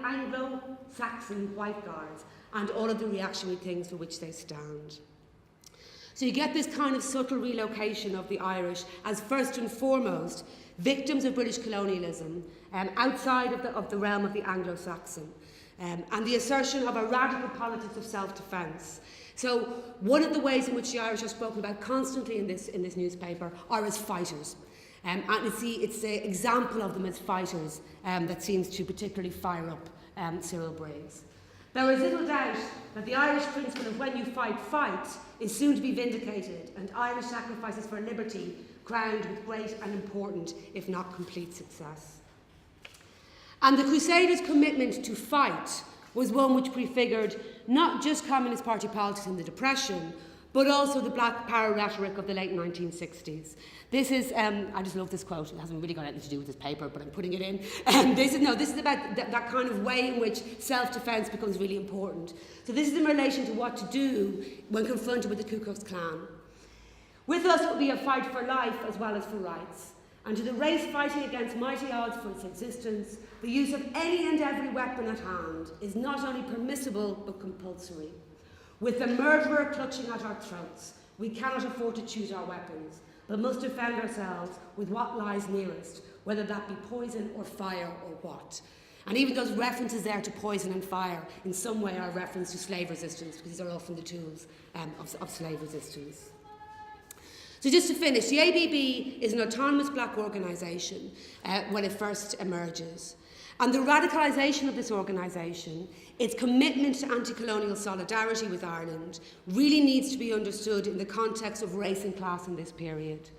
Anglo-Saxon white guards and all of the reactionary things for which they stand. So you get this kind of subtle relocation of the Irish as first and foremost victims of British colonialism outside of the realm of the Anglo-Saxon, and the assertion of a radical politics of self-defence. So one of the ways in which the Irish are spoken about constantly in this newspaper are as fighters. And it's the example of them as fighters that seems to particularly fire up Cyril Briggs. There is little doubt that the Irish principle of when you fight, fight is soon to be vindicated, and Irish sacrifices for liberty crowned with great and important, if not complete, success. And the Crusaders' commitment to fight was one which prefigured not just Communist Party politics in the Depression, but also the black power rhetoric of the late 1960s. This is, I just love this quote, it hasn't really got anything to do with this paper, but I'm putting it in. This is about that kind of way in which self-defence becomes really important. So this is in relation to what to do when confronted with the Ku Klux Klan. With us it will be a fight for life as well as for rights. And to the race fighting against mighty odds for its existence, the use of any and every weapon at hand is not only permissible but compulsory. With the murderer clutching at our throats, We cannot afford to choose our weapons, but must defend ourselves with what lies nearest, whether that be poison or fire or what. And even those references there to poison and fire in some way are a reference to slave resistance, because these are often the tools of slave resistance. So just to finish, the ABB is an autonomous black organisation when it first emerges. And the radicalisation of this organisation, its commitment to anti-colonial solidarity with Ireland, really needs to be understood in the context of race and class in this period.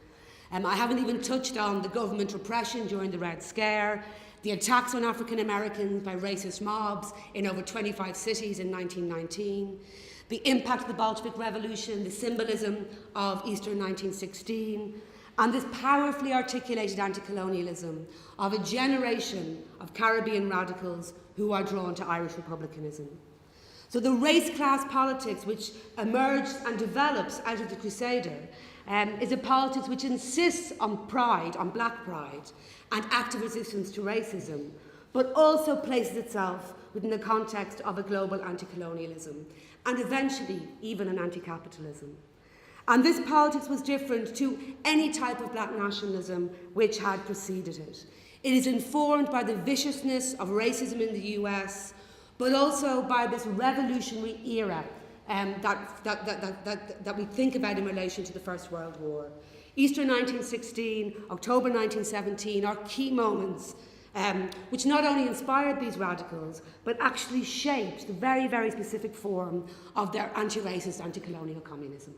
I haven't even touched on the government repression during the Red Scare, the attacks on African Americans by racist mobs in over 25 cities in 1919, the impact of the Bolshevik Revolution, the symbolism of Easter 1916, and this powerfully articulated anti-colonialism of a generation of Caribbean radicals who are drawn to Irish republicanism. So the race-class politics which emerged and develops out of the Crusader is a politics which insists on pride, on black pride, and active resistance to racism, but also places itself within the context of a global anti-colonialism, and eventually even an anti-capitalism. And this politics was different to any type of black nationalism which had preceded it. It is informed by the viciousness of racism in the US, but also by this revolutionary era that we think about in relation to the First World War. Easter 1916, October 1917 are key moments which not only inspired these radicals, but actually shaped the very, very specific form of their anti-racist, anti-colonial communism.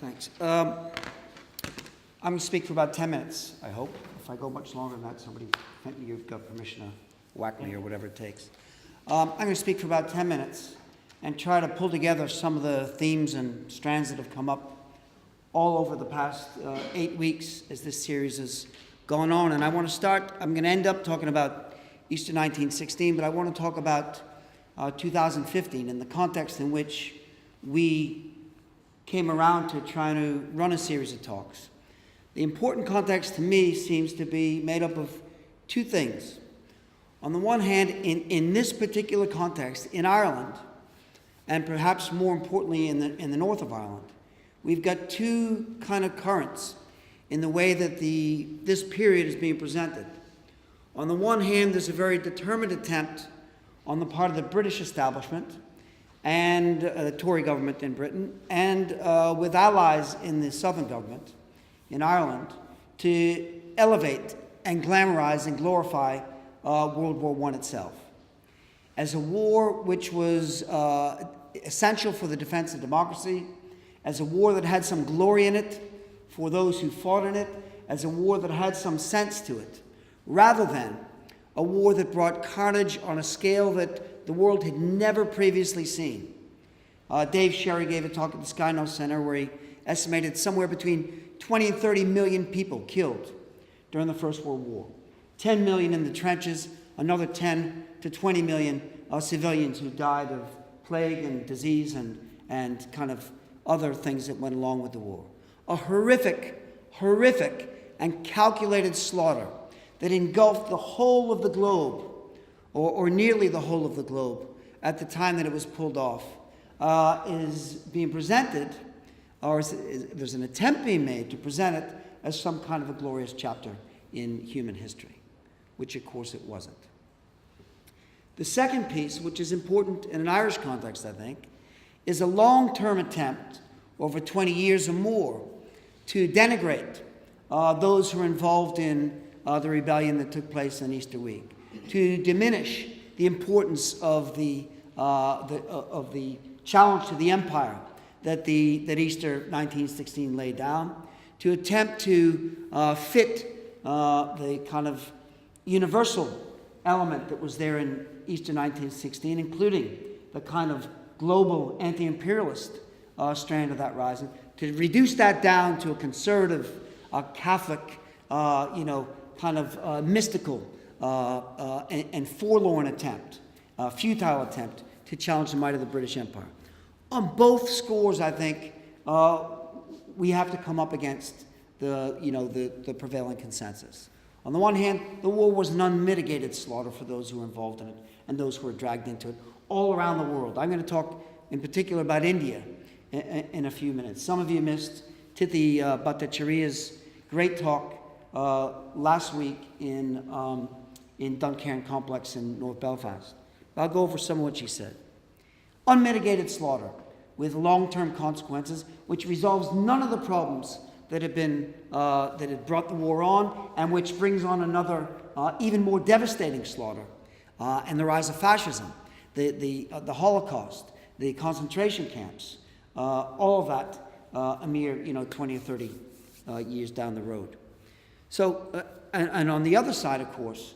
Thanks. I'm going to speak for about 10 minutes, I hope. If I go much longer than that, somebody, you've got permission to whack me or whatever it takes. I'm going to speak for about 10 minutes and try to pull together some of the themes and strands that have come up all over the past 8 weeks as this series has gone on. And I want to start, I'm going to end up talking about Easter 1916, but I want to talk about 2015 in the context in which we came around to trying to run a series of talks. The important context to me seems to be made up of two things. On the one hand, in this particular context, in Ireland, and perhaps more importantly in the north of Ireland, we've got two kind of currents in the way that this period is being presented. On the one hand, there's a very determined attempt on the part of the British establishment and the Tory government in Britain, and with allies in the Southern government in Ireland, to elevate and glamorize and glorify World War I itself as a war which was essential for the defense of democracy, as a war that had some glory in it for those who fought in it, as a war that had some sense to it, rather than a war that brought carnage on a scale that the world had never previously seen. Dave Sherry gave a talk at the Skyno Center where he estimated somewhere between 20 and 30 million people killed during the First World War. 10 million in the trenches, another 10 to 20 million civilians who died of plague and disease and kind of other things that went along with the war. A horrific and calculated slaughter that engulfed the whole of the globe, or nearly the whole of the globe, at the time that it was pulled off, is being presented, or there's an attempt being made to present it as some kind of a glorious chapter in human history, which of course it wasn't. The second piece, which is important in an Irish context, I think, is a long-term attempt over 20 years or more to denigrate those who are involved in the rebellion that took place on Easter week, to diminish the importance of the challenge to the empire that Easter 1916 laid down, to attempt to fit the kind of universal element that was there in Easter 1916, including the kind of global anti-imperialist strand of that rising, to reduce that down to a conservative, Catholic, kind of mystical and forlorn attempt, futile attempt to challenge the might of the British Empire. On both scores, I think, we have to come up against the prevailing consensus. On the one hand, the war was an unmitigated slaughter for those who were involved in it and those who were dragged into it all around the world. I'm going to talk in particular about India in a few minutes. Some of you missed Cathy Bhattacharya's great talk last week in Duncairn Complex in North Belfast. I'll go over some of what she said. Unmitigated slaughter with long-term consequences, which resolves none of the problems that had brought the war on, and which brings on another even more devastating slaughter, and the rise of fascism, the Holocaust, the concentration camps, all of that a mere 20 or 30 years down the road. So, and on the other side, of course,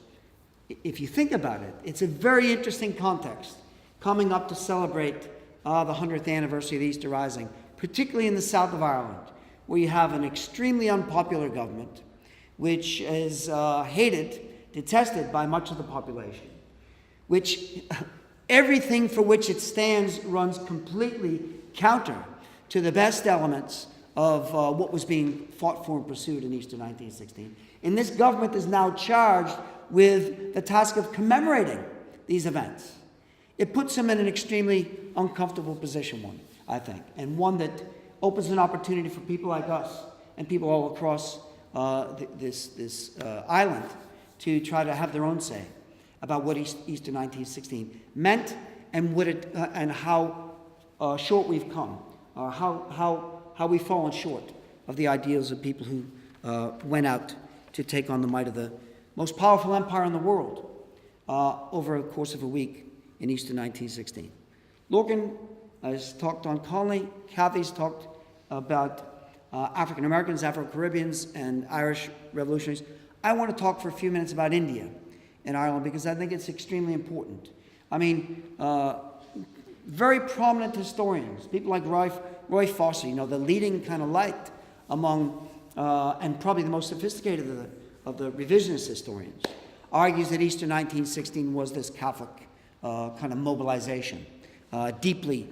if you think about it, it's a very interesting context coming up to celebrate the 100th anniversary of the Easter Rising, particularly in the south of Ireland, where you have an extremely unpopular government, which is hated, detested by much of the population, which everything for which it stands runs completely counter to the best elements of what was being fought for and pursued in Easter 1916. And this government is now charged with the task of commemorating these events. It puts them in an extremely uncomfortable position, one, I think, and one that opens an opportunity for people like us and people all across this island to try to have their own say about what Easter 1916 meant and what it and how short we've come, or how we've fallen short of the ideals of people who went out to take on the might of the most powerful empire in the world over a course of a week in Easter 1916. Lorcan has talked on colony. Cathy's talked about African Americans, Afro-Caribbeans, and Irish revolutionaries. I want to talk for a few minutes about India and Ireland because I think it's extremely important. I mean, very prominent historians, people like Roy Foster, the leading kind of light among, and probably the most sophisticated of the revisionist historians, argues that Easter 1916 was this Catholic kind of mobilization, deeply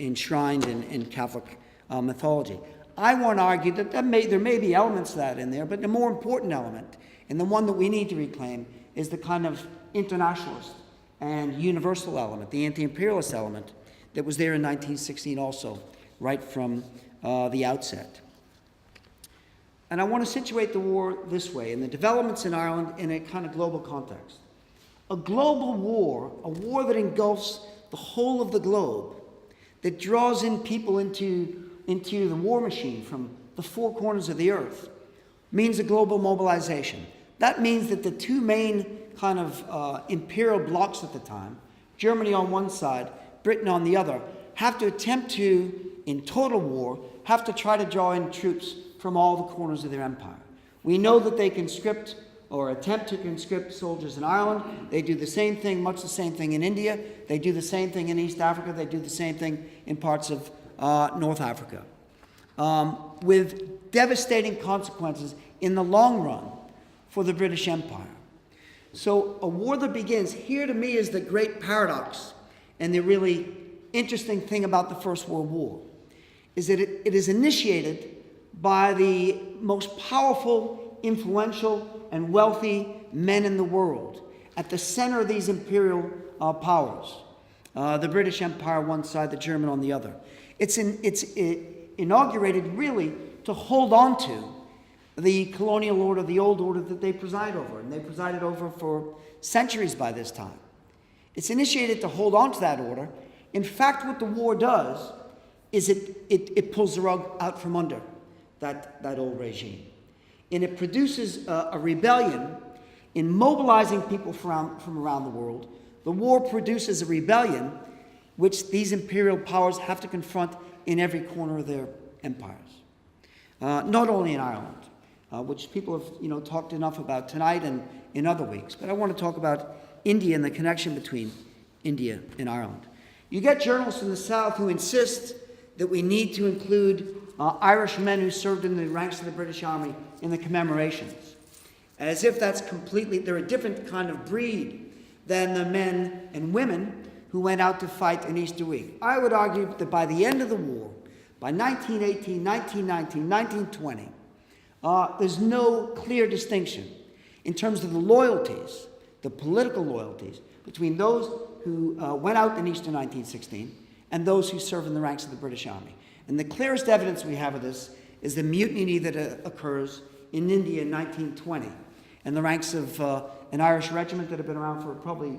enshrined in Catholic mythology. I want to argue that there may be elements of that in there, but the more important element, and the one that we need to reclaim, is the kind of internationalist and universal element, the anti-imperialist element that was there in 1916 also, right from the outset. And I want to situate the war this way, and the developments in Ireland in a kind of global context. A global war, a war that engulfs the whole of the globe, that draws in people into the war machine from the four corners of the earth, means a global mobilization. That means that the two main kind of imperial blocs at the time, Germany on one side, Britain on the other, have to attempt to, in total war, have to try to draw in troops from all the corners of their empire. We know that they conscript or attempt to conscript soldiers in Ireland. They do the same thing, much the same thing in India. They do the same thing in East Africa. They do the same thing in parts of North Africa, with devastating consequences in the long run for the British Empire. So a war that begins, here to me is the great paradox and the really interesting thing about the First World War, is that it is initiated by the most powerful, influential, and wealthy men in the world at the center of these imperial powers. The British Empire on one side, the German on the other. It's inaugurated really to hold on to the colonial order, the old order that they preside over, and they presided over for centuries by this time. It's initiated to hold on to that order. In fact, what the war does is it pulls the rug out from under that old regime. And it produces a rebellion in mobilizing people from around the world. The war produces a rebellion which these imperial powers have to confront in every corner of their empires. Not only in Ireland, which people have talked enough about tonight and in other weeks, but I want to talk about India and the connection between India and Ireland. You get journalists in the South who insist that we need to include Irish men who served in the ranks of the British Army in the commemorations, as if that's they're a different kind of breed than the men and women who went out to fight in Easter Week. I would argue that by the end of the war, by 1918, 1919, 1920, there's no clear distinction in terms of the loyalties, the political loyalties, between those who went out in Easter 1916 and those who served in the ranks of the British Army. And the clearest evidence we have of this is the mutiny that occurs in India in 1920 in the ranks of an Irish regiment that had been around for probably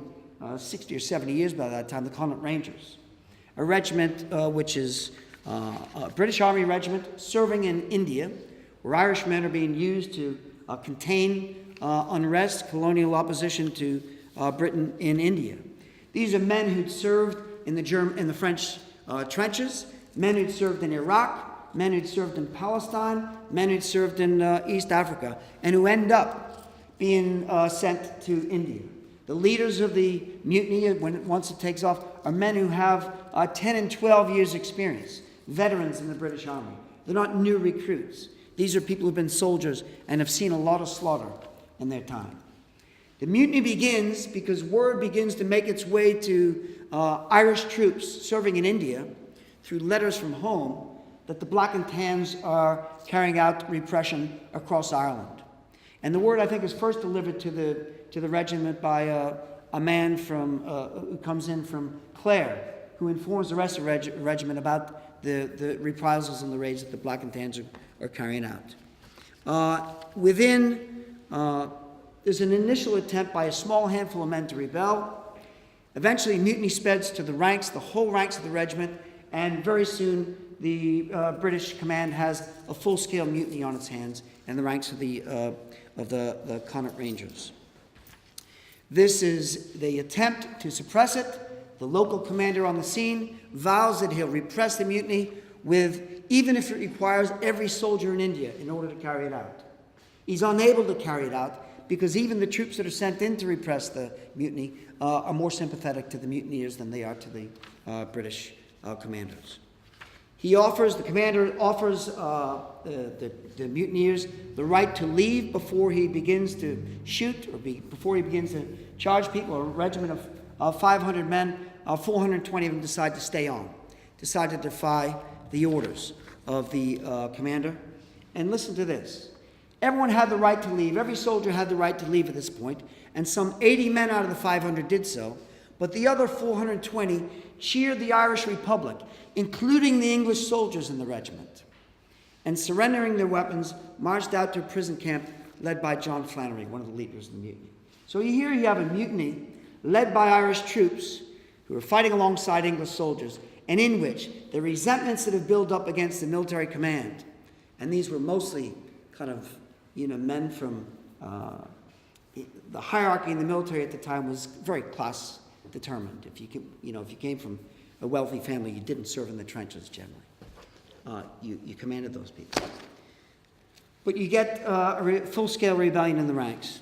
60 or 70 years by that time, the Connaught Rangers. A regiment which is a British Army regiment serving in India, where Irish men are being used to contain unrest, colonial opposition to Britain in India. These are men who'd served in the French trenches, men who'd served in Iraq, men who'd served in Palestine, men who'd served in East Africa, and who end up being sent to India. The leaders of the mutiny, once it takes off, are men who have 10 and 12 years experience, veterans in the British Army. They're not new recruits. These are people who've been soldiers and have seen a lot of slaughter in their time. The mutiny begins because word begins to make its way to Irish troops serving in India through letters from home that the Black and Tans are carrying out repression across Ireland. And the word, I think, is first delivered to the regiment by a man who comes in from Clare, who informs the rest of the regiment about the reprisals and the raids that the Black and Tans are carrying out. There's an initial attempt by a small handful of men to rebel. Eventually, mutiny spreads to the whole ranks of the regiment, and very soon the British command has a full-scale mutiny on its hands in the ranks of the Connaught Rangers. This is the attempt to suppress it. The local commander on the scene vows that he'll repress the mutiny even if it requires every soldier in India in order to carry it out. He's unable to carry it out because even the troops that are sent in to repress the mutiny are more sympathetic to the mutineers than they are to the British commanders. The commander offers the mutineers the right to leave before he begins to shoot or before he begins to charge people. A regiment of 500 men, 420 of them decide to stay on, decide to defy the orders of the commander. And listen to this. Everyone had the right to leave. Every soldier had the right to leave at this point, and some 80 men out of the 500 did so. But the other 420 cheered the Irish Republic, including the English soldiers in the regiment, and surrendering their weapons, marched out to a prison camp led by John Flannery, one of the leaders of the mutiny. So here you have a mutiny led by Irish troops who are fighting alongside English soldiers, and in which the resentments that have built up against the military command, and these were mostly kind of men from the hierarchy in the military at the time was very class determined. If you came from a wealthy family, you didn't serve in the trenches generally. You commanded those people. But you get a full-scale rebellion in the ranks.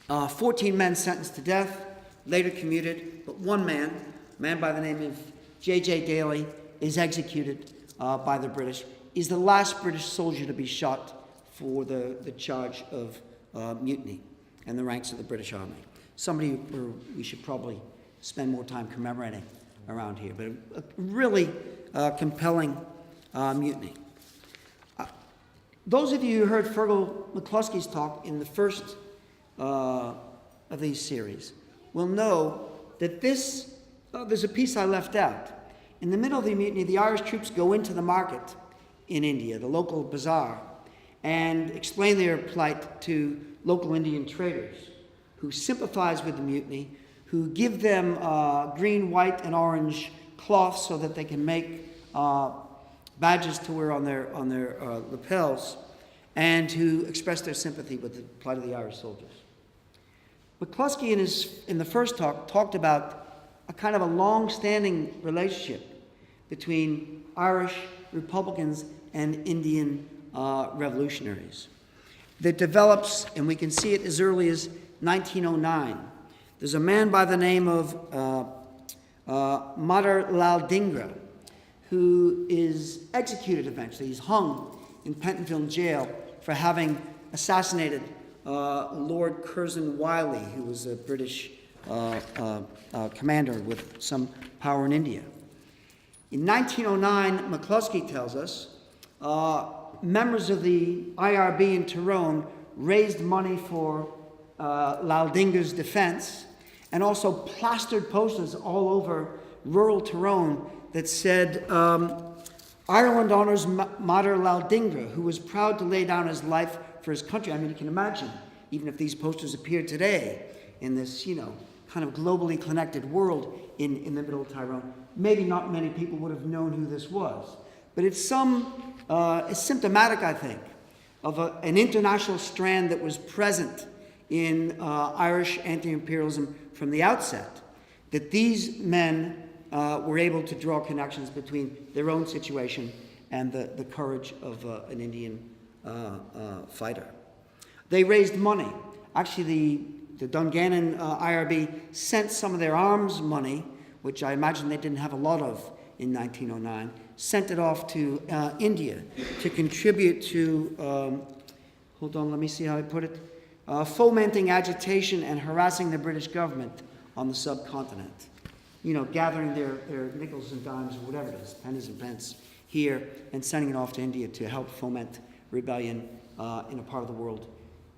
14 men sentenced to death, later commuted, but one man, a man by the name of J.J. Daly, is executed by the British. He's the last British soldier to be shot for the charge of mutiny in the ranks of the British Army. Somebody we should probably spend more time commemorating around here, but a really compelling mutiny. Those of you who heard Fergal McCluskey's talk in the first of these series will know that there's a piece I left out. In the middle of the mutiny, the Irish troops go into the market in India, the local bazaar, and explain their plight to local Indian traders who sympathize with the mutiny, who give them green, white, and orange cloth so that they can make badges to wear on their lapels, and who express their sympathy with the plight of the Irish soldiers. McCluskey in the first talk talked about a kind of a long-standing relationship between Irish Republicans and Indian revolutionaries that develops, and we can see it as early as 1909. There's a man by the name of Madar Lal Dhingra who is executed eventually. He's hung in Pentonville jail for having assassinated Lord Curzon Wyllie, who was a British commander with some power in India. In 1909, McCluskey tells us, members of the IRB in Tyrone raised money for Laldinga's defense and also plastered posters all over rural Tyrone that said, Ireland honors Mater Laldinga, who was proud to lay down his life for his country. I mean, you can imagine, even if these posters appeared today in this, kind of globally connected world in the middle of Tyrone, maybe not many people would have known who this was. But it's symptomatic, I think, of an international strand that was present in Irish anti-imperialism from the outset, that these men were able to draw connections between their own situation and the courage of an Indian fighter. They raised money. Actually, the Dungannon IRB sent some of their arms money, which I imagine they didn't have a lot of in 1909, sent it off to India to contribute to, hold on, let me see how I put it, fomenting agitation and harassing the British government on the subcontinent. Gathering their nickels and dimes or whatever it is, pennies and pence here, and sending it off to India to help foment rebellion in a part of the world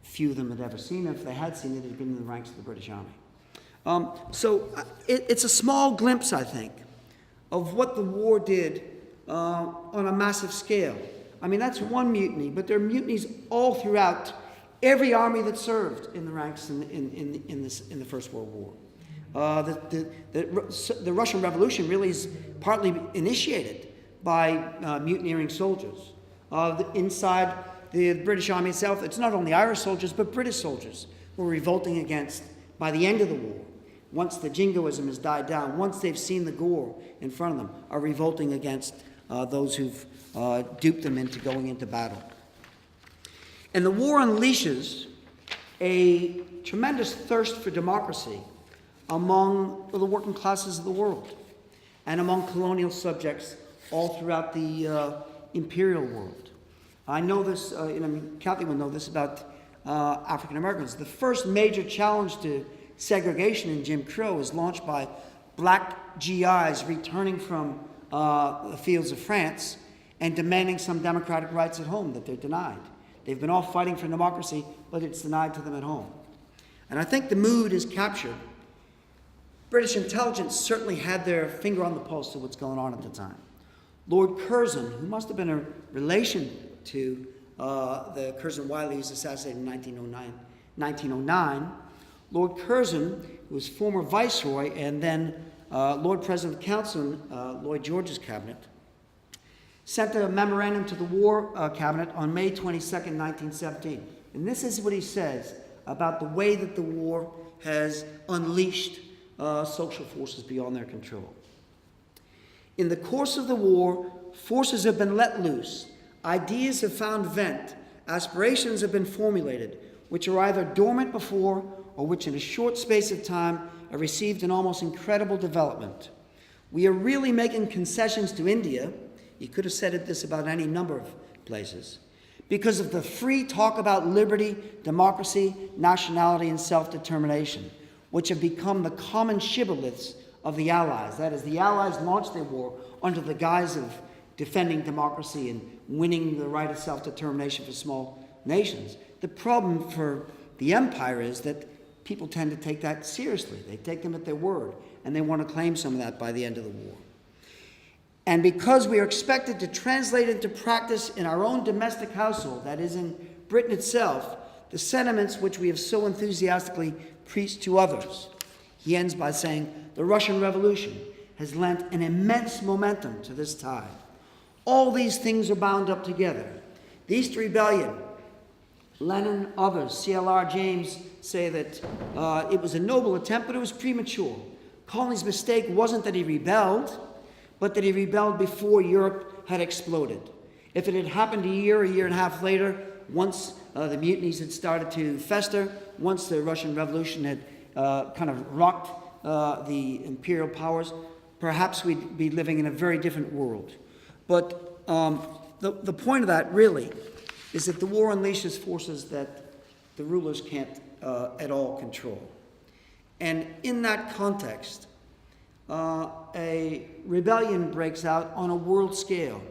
few of them had ever seen. If they had seen it, it had been in the ranks of the British Army. So it's a small glimpse, I think, of what the war did on a massive scale. I mean, that's one mutiny, but there are mutinies all throughout every army that served in the ranks in the First World War. The Russian Revolution really is partly initiated by mutineering soldiers. Inside the British Army itself, it's not only Irish soldiers, but British soldiers who were revolting against, by the end of the war, once the jingoism has died down, once they've seen the gore in front of them, are revolting against those who've duped them into going into battle. And the war unleashes a tremendous thirst for democracy among the working classes of the world and among colonial subjects all throughout the imperial world. I know this, Cathy will know this about African Americans. The first major challenge to segregation in Jim Crow was launched by black GIs returning from the fields of France and demanding some democratic rights at home that they're denied. They've been off fighting for democracy, but it's denied to them at home. And I think the mood is captured. British intelligence certainly had their finger on the pulse of what's going on at the time. Lord Curzon, who must have been a relation to the Curzon Wiley who was assassinated in 1909, Lord Curzon, who was former Viceroy and then Lord President of the Council in Lloyd George's cabinet, sent a memorandum to the War Cabinet on May 22nd, 1917. And this is what he says about the way that the war has unleashed social forces beyond their control. In the course of the war, forces have been let loose, ideas have found vent, aspirations have been formulated, which are either dormant before or which in a short space of time have received an almost incredible development. We are really making concessions to India, he could have said this about any number of places, because of the free talk about liberty, democracy, nationality, and self-determination, which have become the common shibboleths of the Allies. That is, the Allies launched their war under the guise of defending democracy and winning the right of self-determination for small nations. The problem for the empire is that people tend to take that seriously. They take them at their word, and they want to claim some of that by the end of the war. And because we are expected to translate into practice in our own domestic household, that is in Britain itself, the sentiments which we have so enthusiastically preached to others. He ends by saying, the Russian Revolution has lent an immense momentum to this tide. All these things are bound up together. The East Rebellion, Lenin, others, CLR, James, say that it was a noble attempt, but it was premature. Connolly's mistake wasn't that he rebelled, but that he rebelled before Europe had exploded. If it had happened a year and a half later, once the mutinies had started to fester, once the Russian Revolution had kind of rocked the imperial powers, perhaps we'd be living in a very different world. But the point of that, really, is that the war unleashes forces that the rulers can't at all control. And in that context, a rebellion breaks out on a world scale,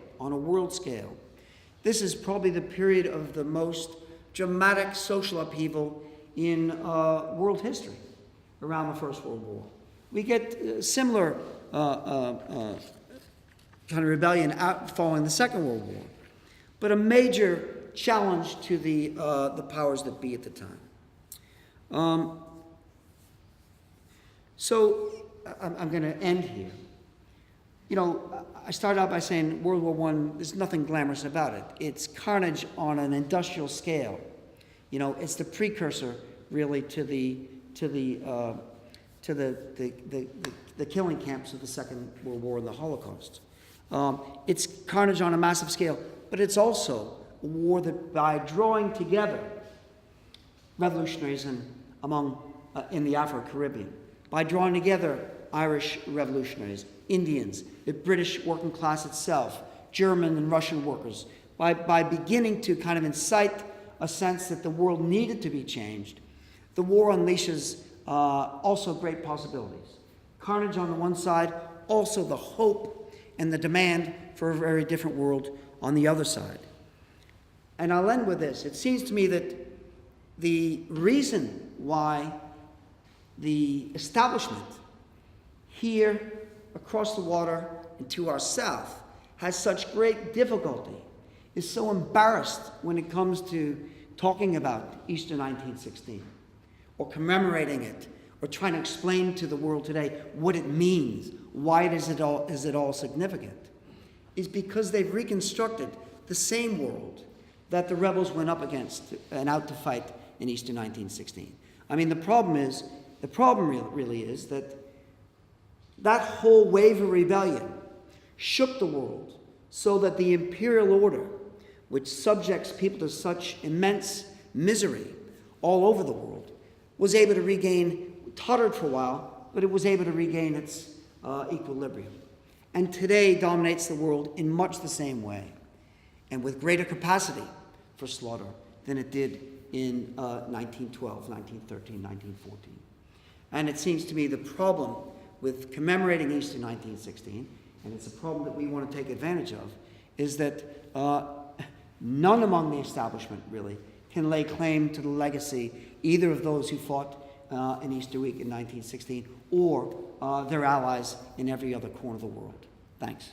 this is probably the period of the most dramatic social upheaval in world history around the First World War. We get similar kind of rebellion following the Second World War, but a major challenge to the powers that be at the time. So I'm going to end here. You know, I started out by saying World War I, there's nothing glamorous about it. It's carnage on an industrial scale. You know, it's the precursor, really, to the killing camps of the Second World War and the Holocaust. It's carnage on a massive scale, but it's also a war that, by drawing together revolutionaries in the Afro-Caribbean, by drawing together Irish revolutionaries, Indians, the British working class itself, German and Russian workers, by beginning to kind of incite a sense that the world needed to be changed, the war unleashes also great possibilities. Carnage on the one side, also the hope and the demand for a very different world on the other side. And I'll end with this. It seems to me that the reason why the establishment here across the water and to our south has such great difficulty, is so embarrassed when it comes to talking about Easter 1916 or commemorating it or trying to explain to the world today what it means, why is it all significant, is because they've reconstructed the same world that the rebels went up against and out to fight in Easter 1916. I mean, the problem really is that that whole wave of rebellion shook the world so that the imperial order, which subjects people to such immense misery all over the world, was able to regain, tottered for a while, but it was able to regain its equilibrium. And today dominates the world in much the same way, and with greater capacity for slaughter than it did in 1912, 1913, 1914. And it seems to me the problem with commemorating Easter 1916, and it's a problem that we want to take advantage of, is that none among the establishment really can lay claim to the legacy either of those who fought in Easter week in 1916 or their allies in every other corner of the world. Thanks.